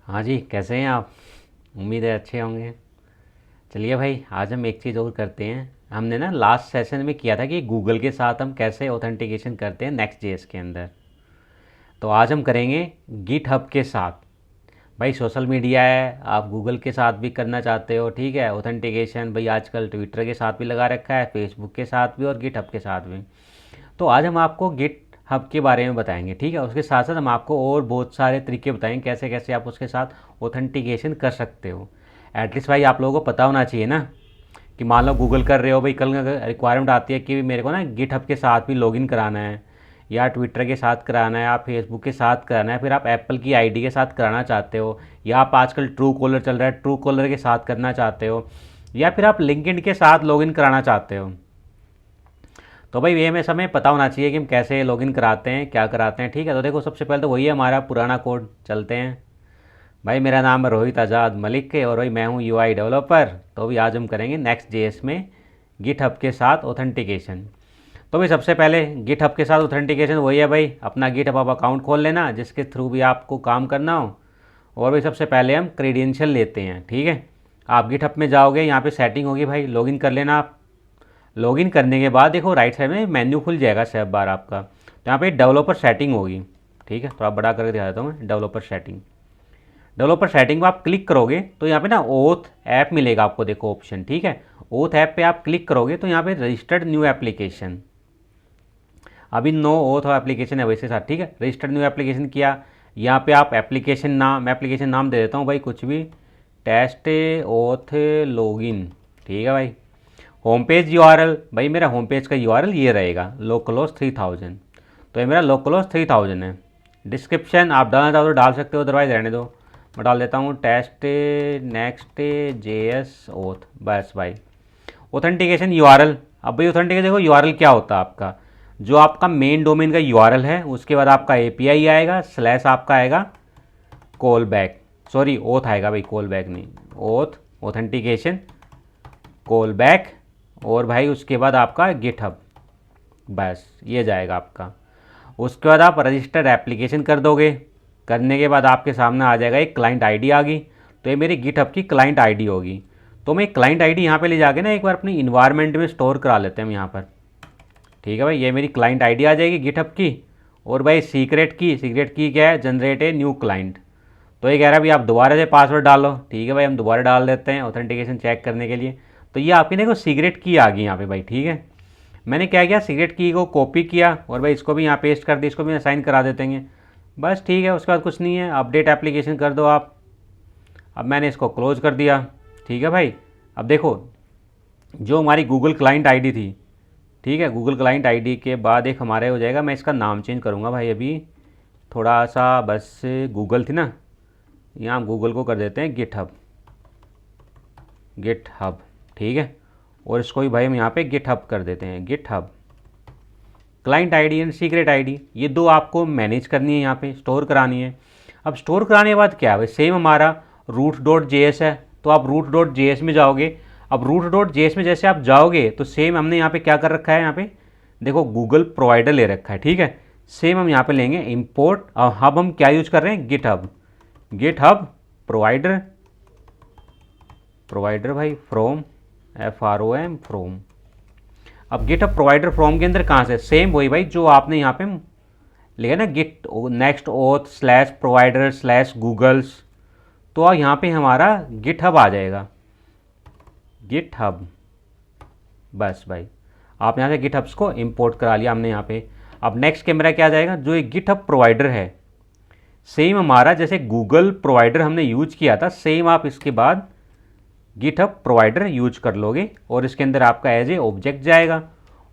हाँ जी, कैसे हैं आप? उम्मीद है अच्छे होंगे। चलिए भाई, आज हम एक चीज़ और करते हैं। हमने ना लास्ट सेशन में किया था कि गूगल के साथ हम कैसे ऑथेंटिकेशन करते हैं नेक्स्ट जेएस के अंदर। तो आज हम करेंगे गिट हब के साथ। भाई सोशल मीडिया है, आप गूगल के साथ भी करना चाहते हो, ठीक है। ऑथेंटिकेशन भाई आजकल ट्विटर के साथ भी लगा रखा है, फेसबुक के साथ भी और गिट हब के साथ भी। तो आज हम आपको गिट हब के बारे में बताएंगे, ठीक है। उसके साथ साथ हम आपको और बहुत सारे तरीके बताएंगे कैसे कैसे आप उसके साथ ऑथेंटिकेशन कर सकते हो। एटलीस्ट भाई आप लोगों को पता होना चाहिए ना कि मान लो गूगल कर रहे हो भाई, कल रिक्वायरमेंट आती है कि मेरे को ना गिट हब के साथ भी लॉगिन कराना है, या ट्विटर के साथ कराना है, या फेसबुक के साथ कराना है, फिर आप एप्पल की आईडी के साथ कराना चाहते हो, या आप आजकल ट्रू कॉलर चल रहा है ट्रू कॉलर के साथ करना चाहते हो, या फिर आप लिंक्डइन के साथ लॉगिन कराना चाहते हो। तो भाई ये हमें समय पता होना चाहिए कि हम कैसे लॉगिन कराते हैं, क्या कराते हैं, ठीक है। तो देखो सबसे पहले तो वही है हमारा पुराना कोड, चलते हैं। भाई मेरा नाम है रोहित आज़ाद मलिक के और भाई मैं हूँ यूआई डेवलपर। तो भी आज हम करेंगे नेक्स्ट जेएस में गिट हब के साथ ऑथेंटिकेशन। तो भाई सबसे पहले गिट हब के साथ ऑथेंटिकेशन वही है भाई, अपना गिट हब अकाउंट खोल लेना जिसके थ्रू भी आपको काम करना हो। और भाई सबसे पहले हम क्रेडेंशियल लेते हैं, ठीक है। आप गिट हब में जाओगे, यहाँ पे सेटिंग होगी भाई, लॉगिन कर लेना आप। लॉगिन करने के बाद देखो राइट साइड में मेन्यू खुल जाएगा सब बार आपका, तो यहाँ पे डेवलपर सेटिंग होगी, ठीक है। थोड़ा बड़ा करके दिखा देता हूँ मैं, डेवलपर सेटिंग। डेवलपर सेटिंग में आप क्लिक करोगे तो यहाँ पे ना ओथ ऐप मिलेगा आपको, देखो ऑप्शन, ठीक है। ओथ ऐप पे आप क्लिक करोगे तो यहाँ पे रजिस्टर्ड न्यू एप्लीकेशन, अभी नो ओथ एप्लीकेशन है वैसे साथ, ठीक है। रजिस्टर्ड न्यू एप्लीकेशन किया, यहाँ पे आप एप्लीकेशन नाम दे देता हूँ भाई कुछ भी, टेस्ट ओथ लॉगिन, ठीक है भाई। होम पेज यूआरएल, भाई मेरा होम पेज का यूआरएल ये रहेगा, लोकलोस 3000। तो ये मेरा लोकलोस 3000 है। डिस्क्रिप्शन आप डालना चाहो तो डाल सकते हो, अदरवाइज रहने दो। मैं डाल देता हूँ टेस्ट नेक्स्ट जेएस ओथ, बस भाई। ऑथेंटिकेशन यूआरएल, अब भाई ऑथेंटिकेशन देखो यूआरएल क्या होता है आपका, जो आपका मेन डोमेन का यूआरएल है, उसके बाद आपका एपीआई आएगा, स्लैश आपका आएगा कॉल बैक, सॉरी ओथ आएगा भाई, कॉल बैक नहीं, ओथ ऑथेंटिकेशन कॉल बैक, और भाई उसके बाद आपका गिटहब, बस ये जाएगा आपका। उसके बाद आप रजिस्टर्ड एप्लीकेशन कर दोगे। करने के बाद आपके सामने आ जाएगा एक क्लाइंट आईडी आ गई, तो ये मेरी गिटहब की क्लाइंट आईडी होगी। तो मैं क्लाइंट आईडी यहाँ पे ले जाके ना एक बार अपनी इन्वायरमेंट में स्टोर करा लेते हैं हम यहाँ पर, ठीक है भाई। ये मेरी क्लाइंट आईडी आ जाएगी गिटहब की। और भाई सीक्रेट की क्या है, जनरेट ए न्यू क्लाइंट। तो ये कह रहा है भाई आप दोबारा से पासवर्ड डालो, ठीक है भाई, हम दोबारा डाल देते हैं ऑथेंटिकेशन चेक करने के लिए। तो ये आपकी देखो सीक्रेट की आ गई यहाँ पे भाई, ठीक है। मैंने क्या किया, सीक्रेट की को कॉपी किया और भाई इसको भी यहाँ पेस्ट कर दी, इसको भी असाइन करा देते हैं, बस ठीक है। उसके बाद कुछ नहीं है, अपडेट एप्लीकेशन कर दो आप। अब मैंने इसको क्लोज कर दिया, ठीक है भाई। अब देखो जो हमारी गूगल क्लाइंट आईडी थी, ठीक है, गूगल क्लाइंट आईडी के बाद एक हमारे हो जाएगा, मैं इसका नाम चेंज करूँगा भाई अभी थोड़ा सा, बस गूगल थी ना, यहाँ गूगल को कर देते हैं गिट हब, ठीक है। और इसको भी भाई हम यहाँ पे गिट हब कर देते हैं, GitHub. Client ID and secret ID ये दो आपको मैनेज करनी है, यहाँ पे स्टोर करानी है। अब स्टोर कराने के बाद क्या है, सेम हमारा root.js है, तो आप root.js में जाओगे। अब root.js में जैसे आप जाओगे तो सेम हमने यहाँ पे क्या कर रखा है, यहाँ पे देखो गूगल प्रोवाइडर ले रखा है, ठीक है। सेम हम यहाँ पे लेंगे इम्पोर्ट, अब हम क्या यूज कर रहे हैं, गिट हब प्रोवाइडर, भाई फ्रॉम, FROM फ्रॉम। अब गिटहब प्रोवाइडर फ्रॉम के अंदर कहाँ से, सेम वही भाई जो आपने यहाँ पे लिखा ना, git next auth slash provider slash Googles. तो यहाँ पे हमारा गिटहब आ जाएगा, गिटहब, बस भाई। आप यहाँ से गिटहब्स को इंपोर्ट करा लिया हमने यहाँ पे। अब नेक्स्ट कैमरा क्या आ जाएगा, जो एक गिटहब प्रोवाइडर है, सेम हमारा जैसे गूगल प्रोवाइडर हमने यूज किया था, सेम आप इसके बाद गिटहब प्रोवाइडर यूज कर लोगे। और इसके अंदर आपका एज ए ऑब्जेक्ट जाएगा,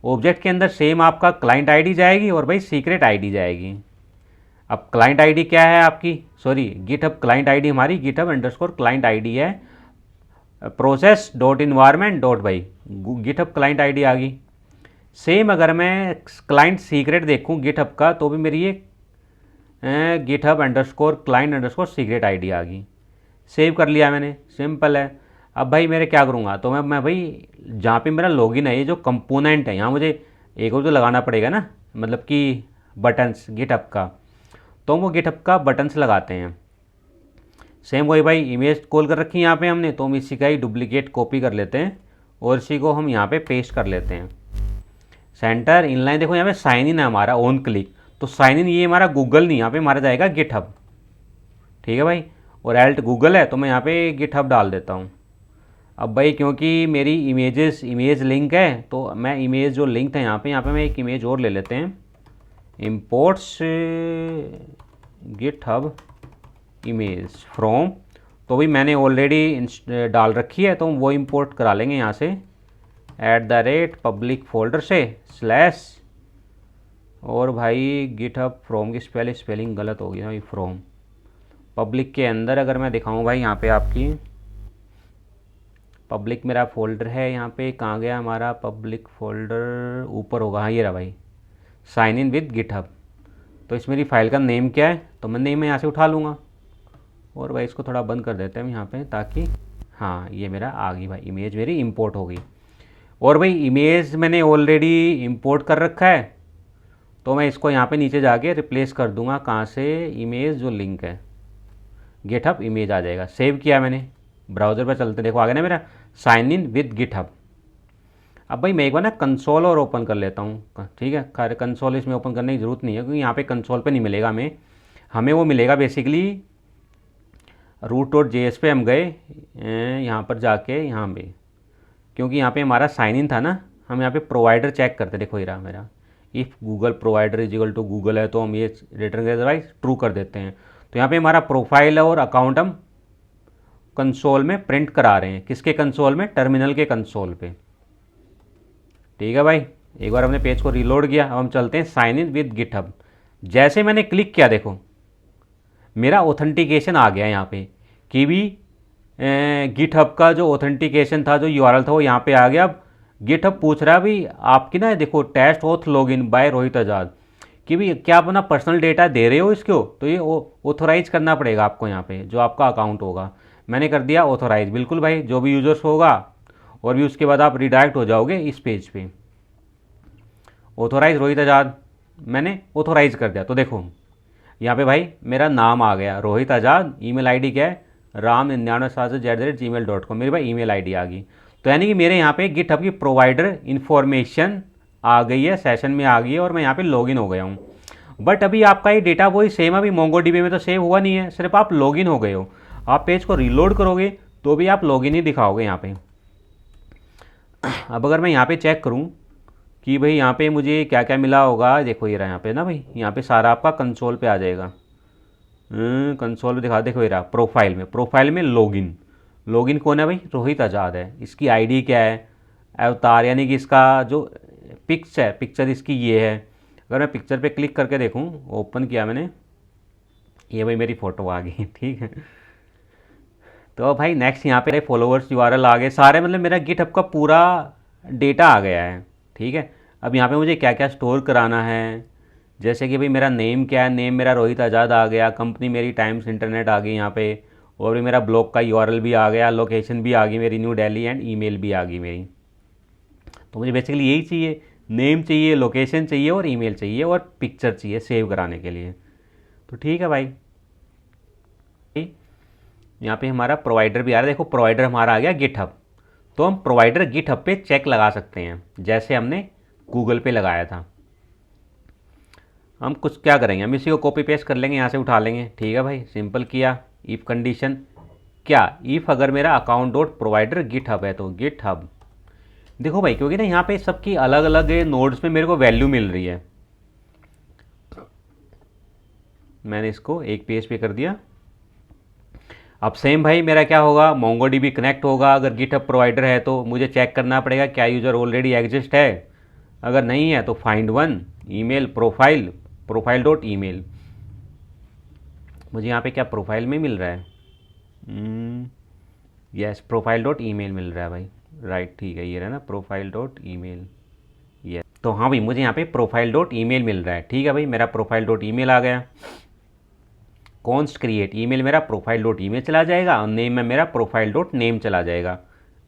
ऑब्जेक्ट के अंदर सेम आपका क्लाइंट आईडी जाएगी और भाई सीक्रेट आईडी जाएगी। अब क्लाइंट आईडी क्या है आपकी, सॉरी गिटहब क्लाइंट आईडी हमारी गिटहब अंडरस्कोर क्लाइंट आईडी है, प्रोसेस डॉट इन्वायरमेंट डॉट भाई, गिटहब क्लाइंट आईडी आ गई। सेम अगर मैं क्लाइंट सीक्रेट देखूँ गिटहब का, तो भी मेरी ये GitHub underscore client underscore secret ID आ गई। सेव कर लिया मैंने, सिंपल है। अब भाई मेरे क्या करूँगा, तो मैं भाई जहाँ पे मेरा लॉगिन है, ये जो कंपोनेंट है, यहाँ मुझे एक और तो लगाना पड़ेगा ना, मतलब कि बटन्स गिटहब का, तो वो गिटहब का बटन्स लगाते हैं। सेम वही भाई इमेज कॉल कर रखी है यहाँ पे हमने, तो हम इसी का ही डुप्लीकेट कॉपी कर लेते हैं और इसी को हम यहाँ पे पेस्ट कर लेते हैं। सेंटर इनलाइन, देखो यहाँ पे साइन इन है हमारा ऑन क्लिक, तो साइन इन ये हमारा गूगल नहीं, यहाँ पे हमारा जाएगा गिटहब। ठीक है भाई, और एल्ट गूगल है तो मैं यहाँ पे गिटहब डाल देता हूँ। अब भाई क्योंकि मेरी इमेज लिंक है, तो मैं इमेज जो लिंक है यहाँ पे मैं एक इमेज और ले लेते हैं, इम्पोर्ट्स गिटहब इमेज फ्रॉम, तो भी मैंने ऑलरेडी डाल रखी है तो हम वो इंपोर्ट करा लेंगे यहाँ से @पब्लिक फोल्डर से स्लैश, और भाई गिटहब फ्रॉम की स्पेलिंग गलत हो गई भाई, फ्रॉम पब्लिक के अंदर अगर मैं दिखाऊँ भाई यहाँ पे आपकी पब्लिक मेरा फोल्डर है, यहाँ पे कहाँ गया हमारा पब्लिक फोल्डर, ऊपर होगा, हाँ ये रहा भाई, साइन इन विद गिटहब। तो इस मेरी फाइल का नेम क्या है, तो मैं नेम यहाँ से उठा लूँगा और भाई इसको थोड़ा बंद कर देते हैं यहाँ पे, ताकि हाँ ये मेरा आ गई भाई, इमेज मेरी इंपोर्ट हो गई। और भाई इमेज मैंने ऑलरेडी इंपोर्ट कर रखा है, तो मैं इसको यहाँ पे नीचे जाके रिप्लेस कर दूंगा, कहाँ से, इमेज जो लिंक है गिटहब इमेज आ जाएगा। सेव किया मैंने, ब्राउज़र पर चलते देखो आ गया ना मेरा साइन इन विद गिटहब। अब भाई मैं एक बार ना कंसोल और ओपन कर लेता हूँ, ठीक है, खैर कंसोल इसमें ओपन करने की ज़रूरत नहीं है क्योंकि यहाँ पे कंसोल पे नहीं मिलेगा हमें, हमें वो मिलेगा बेसिकली root.js पे हम गए यहाँ पर जाके, यहाँ पे क्योंकि यहाँ पे हमारा साइन इन था ना, हम यहाँ पे प्रोवाइडर चेक करते, देखो ये रहा मेरा, if Google provider is equal to Google है तो हम ये रिटर्न अदरवाइज ट्रू कर देते हैं। तो यहाँ पे हमारा प्रोफाइल और अकाउंट हम कंसोल में प्रिंट करा रहे हैं, किसके कंसोल में, टर्मिनल के कंसोल पे। ठीक है भाई, एक बार हमने पेज को रीलोड किया, अब हम चलते हैं साइन इन विद गिटहब। जैसे मैंने क्लिक किया देखो मेरा ऑथेंटिकेशन आ गया यहाँ पे, कि भी गिटहब का जो ऑथेंटिकेशन था, जो यूआरएल था वो यहाँ पे आ गया। अब गिटहब पूछ रहा है भाई आपकी ना, देखो test auth login by Rohit Azad, कि भी क्या आप अपना पर्सनल डेटा दे रहे हो इसको, तो ये ऑथोराइज करना पड़ेगा आपको यहाँ पे, जो आपका अकाउंट होगा। मैंने कर दिया ऑथोराइज, बिल्कुल भाई, जो भी यूजर्स होगा, और भी उसके बाद आप रिडायरेक्ट हो जाओगे इस पेज पे। ऑथोराइज रोहित आज़ाद मैंने ऑथोराइज कर दिया, तो देखो यहाँ पे भाई मेरा नाम आ गया रोहित आज़ाद, ईमेल आईडी क्या है ram9967@gmail.com, मेरी भाई ईमेल आईडी आ गई। तो यानी कि मेरे यहाँ पे गिटहब की प्रोवाइडर इन्फॉर्मेशन आ गई है, सेशन में आ गई है, और मैं यहाँ पे लॉगिन हो गया हूँ। बट अभी आपका ये डेटा वही सेम, अभी मोंगोडीबी में तो सेव हुआ नहीं है, सिर्फ आप लॉगिन हो गए हो। आप पेज को रीलोड करोगे तो भी आप लॉगिन ही दिखाओगे यहाँ पे। अब अगर मैं यहाँ पे चेक करूँ कि भाई यहाँ पे मुझे क्या क्या मिला होगा, देखो ये रहा यहाँ पे ना भाई, यहाँ पे सारा आपका कंसोल पे आ जाएगा, कंसोल पे दिखा, देखो ये रहा प्रोफाइल में लॉगिन, लॉगिन कौन है भाई, रोहित आज़ाद है। इसकी आईडी क्या है, अवतार, यानी कि इसका जो पिक्चर इसकी ये है। अगर मैं पिक्चर पे क्लिक करके देखूँ, ओपन किया मैंने, ये भाई मेरी फ़ोटो आ गई, ठीक है। तो भाई नेक्स्ट यहाँ पे फॉलोअर्स यूआरएल आ गए सारे, मतलब मेरा गिटहब का पूरा डेटा आ गया है, ठीक है। अब यहाँ पे मुझे क्या क्या स्टोर कराना है, जैसे कि भाई मेरा नेम क्या है, नेम मेरा रोहित आज़ाद आ गया, कंपनी मेरी टाइम्स इंटरनेट आ गई यहाँ पे, और भी मेरा ब्लॉग का यूआरएल भी आ गया, लोकेशन भी आ गई मेरी न्यू दिल्ली, एंड ईमेल भी आ गई मेरी। तो मुझे बेसिकली यही चाहिए, नेम चाहिए, लोकेशन चाहिए, और ईमेल चाहिए, और पिक्चर चाहिए सेव कराने के लिए। तो ठीक है भाई, यहाँ पे हमारा प्रोवाइडर भी आ रहा है, देखो प्रोवाइडर हमारा आ गया गिटहब। तो हम प्रोवाइडर गिटहब पे चेक लगा सकते हैं, जैसे हमने गूगल पे लगाया था। हम कुछ क्या करेंगे, हम इसी को कॉपी पेस्ट कर लेंगे, यहाँ से उठा लेंगे, ठीक है भाई, सिंपल किया। इफ़ कंडीशन क्या, इफ़ अगर मेरा अकाउंट डॉट प्रोवाइडर गिटहब है तो गिटहब, देखो भाई क्योंकि ना यहाँ पे सबकी अलग अलग नोड्स में मेरे को वैल्यू मिल रही है, मैंने इसको एक पेज पे कर दिया। अब सेम भाई मेरा क्या होगा, मोंगोडीबी कनेक्ट होगा, अगर गिटहब प्रोवाइडर है तो मुझे चेक करना पड़ेगा क्या यूज़र ऑलरेडी एग्जिस्ट है, अगर नहीं है तो find one email profile dot email. मुझे यहाँ पे क्या प्रोफाइल में मिल रहा है, यस प्रोफाइल डॉट ईमेल मिल रहा है भाई, राइट, ठीक है, ये रहा ना प्रोफाइल डॉट ईमेल, यस। तो हाँ भाई मुझे यहाँ पे प्रोफाइल डॉट ईमेल मिल रहा है, ठीक है भाई, मेरा प्रोफाइल डॉट ईमेल आ गया। कॉन्स्ट क्रिएट ईमेल मेरा प्रोफाइल डॉट ईमेल चला जाएगा, और नेम में मेरा प्रोफाइल डॉट नेम चला जाएगा।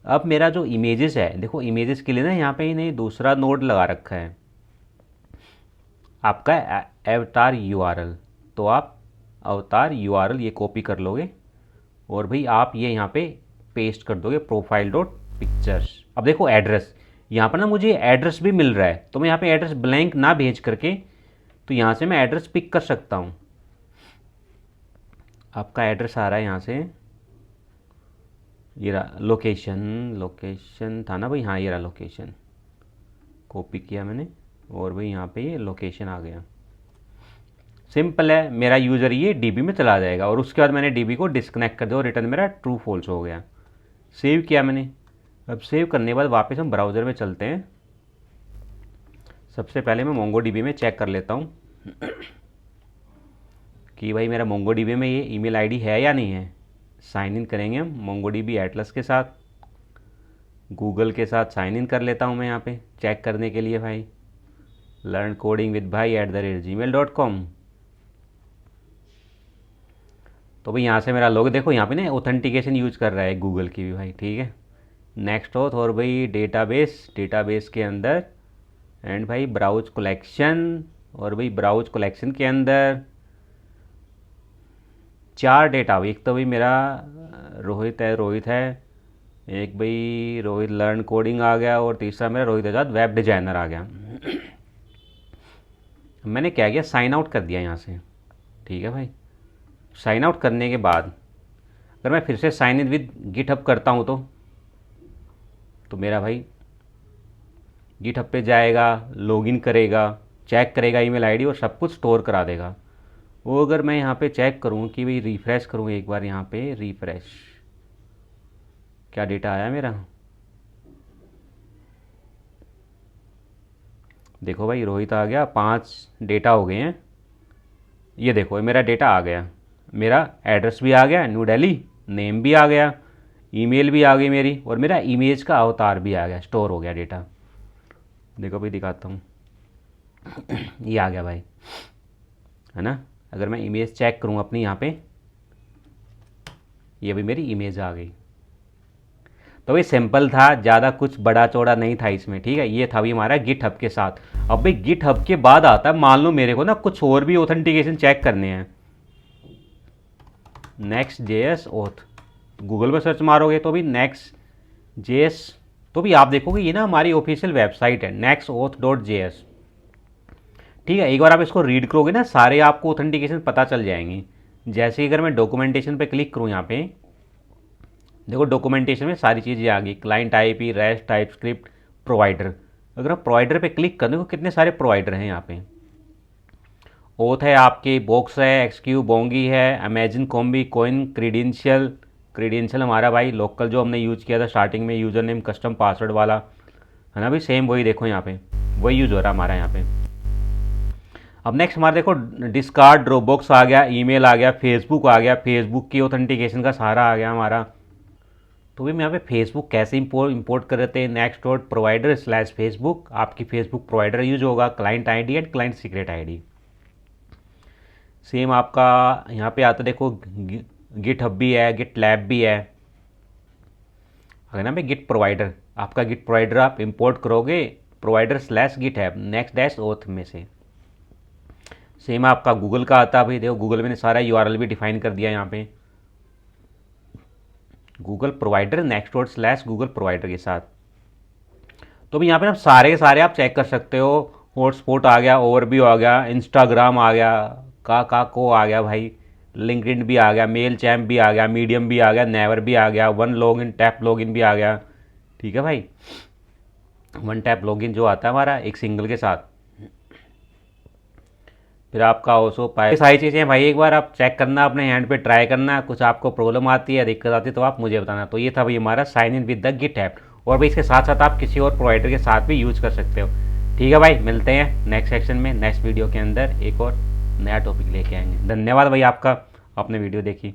अब मेरा जो इमेजेस है, देखो इमेजेस के लिए ना यहाँ पे इन्हें दूसरा नोड लगा रखा है आपका अवतार यूआरएल, तो आप अवतार यूआरएल ये कॉपी कर लोगे और भाई आप ये यहाँ पे पेस्ट कर दोगे प्रोफाइल डॉट पिक्चर्स। अब देखो एड्रेस, यहाँ पर ना मुझे एड्रेस भी मिल रहा है, तो मैं यहाँ पे एड्रेस ब्लैंक ना भेज करके तो यहाँ से मैं एड्रेस पिक कर सकता हूँ। आपका एड्रेस आ रहा है यहाँ से, ये रहा लोकेशन, लोकेशन था ना भाई, हाँ ये रहा लोकेशन, कॉपी किया मैंने और भाई यहाँ पे ये लोकेशन आ गया। सिंपल है, मेरा यूज़र ये डीबी में चला जाएगा और उसके बाद मैंने डीबी को डिस्कनेक्ट कर दिया और रिटर्न मेरा ट्रू फॉल्स हो गया। सेव किया मैंने। अब सेव करने के बाद वापस हम ब्राउज़र में चलते हैं। सबसे पहले मैं मोंगो डीबी में चेक कर लेता हूँ कि भाई मेरा मोंगो डीबी में ये ईमेल आईडी है या नहीं है। साइन इन करेंगे हम मोंगो डीबी एटलस के साथ, गूगल के साथ साइन इन कर लेता हूँ मैं यहाँ पे चेक करने के लिए भाई, लर्न कोडिंग विद भाई @gmail.com। तो भाई यहाँ से मेरा लोग देखो यहाँ पे ना ऑथेंटिकेशन यूज कर रहा है गूगल की भी भाई, ठीक है। नेक्स्ट हो और भाई डेटाबेस, डेटाबेस के अंदर एंड भाई ब्राउज कलेक्शन, और भाई ब्राउज कलेक्शन के अंदर 4 डेटा, एक तो भाई मेरा रोहित है, रोहित है, एक भाई रोहित लर्न कोडिंग आ गया और तीसरा मेरा रोहित आजाद वेब डिजाइनर आ गया। मैंने क्या किया, साइन आउट कर दिया यहाँ से, ठीक है भाई। साइन आउट करने के बाद अगर मैं फिर से साइन इन विद गिटहब करता हूँ तो मेरा भाई गिटहब पे जाएगा, लॉगिन करेगा, चेक करेगा ईमेल आईडी और सब कुछ स्टोर करा देगा। वो अगर मैं यहाँ पे चेक करूँ कि भाई रिफ़्रेश करूँ एक बार, यहाँ पे रिफ़्रेश, क्या डेटा आया मेरा, देखो भाई रोहित आ गया, 5 डेटा हो गए हैं। ये देखो मेरा डेटा आ गया, मेरा एड्रेस भी आ गया न्यू दिल्ली, नेम भी आ गया, ईमेल भी आ गई मेरी, और मेरा इमेज का अवतार भी आ गया, स्टोर हो गया डेटा। देखो भाई दिखाता हूँ ये आ गया भाई, है ना। अगर मैं इमेज चेक करूँ अपनी यहाँ पे, ये भी मेरी इमेज आ गई। तो भाई सिंपल था, ज़्यादा कुछ बड़ा चौड़ा नहीं था इसमें, ठीक है। ये था भी हमारा गिटहब के साथ। अब भाई गिटहब के बाद आता है, मान लो मेरे को ना कुछ और भी ऑथेंटिकेशन चेक करने हैं। नेक्स्ट जेएस ओथ, गूगल पर सर्च मारोगे तो भी नेक्स्ट जेएस, तो भी आप देखोगे ये ना हमारी ऑफिशियल वेबसाइट है nextoauth.js, ठीक है। एक बार आप इसको रीड करोगे ना, सारे आपको ऑथेंटिकेशन पता चल जाएंगी। जैसे अगर मैं डॉक्यूमेंटेशन पे क्लिक करूँ, यहाँ पे देखो डॉक्यूमेंटेशन में सारी चीज़ें आ गई, client IP, rest, TypeScript, provider. अगर आप प्रोवाइडर पे क्लिक कर, देखो कितने सारे प्रोवाइडर हैं यहाँ पे। ओथ है आपके, बॉक्स है, एक्सक्यू, बोंगी है, Amazon, combi, coin, credential, credential हमारा भाई लोकल जो हमने यूज़ किया था स्टार्टिंग में, यूज़र नेम कस्टम पासवर्ड वाला, है ना भाई, सेम वही देखो यहाँ पे वही यूज़ हो रहा है हमारा यहाँ पे। अब नेक्स्ट हमारा देखो डिस्कार्ड, ड्रॉपबॉक्स आ गया, ईमेल आ गया, फेसबुक आ गया, फेसबुक की ऑथेंटिकेशन का सहारा आ गया हमारा। तो भाई मैं यहाँ पे फेसबुक कैसे इंपोर्ट कर रहे थे, next dot provider slash Facebook, आपकी फेसबुक प्रोवाइडर यूज होगा, client ID and client secret ID. Same आपका यहाँ पे आता देखो गिट हब भी है, गिट लैब भी है, अगर ना भाई गिट प्रोवाइडर, आपका गिट प्रोवाइडर आप इंपोर्ट करोगे प्रोवाइडर स्लैश गिट है नेक्स्ट डैश ओथ में से। सेम आपका गूगल का आता है भाई, देखो गूगल मैंने सारा यूआरएल भी डिफाइन कर दिया यहाँ पे, Google provider next dot slash Google provider के साथ। तो भी यहाँ पे ना सारे के सारे आप चेक कर सकते हो। हॉटस्पॉट आ गया, ओवरव्यू आ गया, इंस्टाग्राम आ गया, को आ गया भाई, लिंक्डइन भी आ गया, मेल चैम्प भी आ गया, मीडियम भी आ गया, नेवर भी आ गया, वन लॉगिन टैप लॉगिन भी आ गया, ठीक है भाई। वन टैप लॉगिन जो आता है हमारा एक सिंगल के साथ, फिर आपका ओसो पाए, सारी चीज़ें भाई एक बार आप चेक करना, अपने हैंड पे ट्राई करना, कुछ आपको प्रॉब्लम आती है, दिक्कत आती है तो आप मुझे बताना। तो ये था भाई हमारा sign in with the git app, और भाई इसके साथ साथ आप किसी और प्रोवाइडर के साथ भी यूज़ कर सकते हो, ठीक है भाई। मिलते हैं नेक्स्ट सेक्शन में, नेक्स्ट वीडियो के अंदर एक और नया टॉपिक लेके आएंगे। धन्यवाद भाई आपका, आपने वीडियो देखी।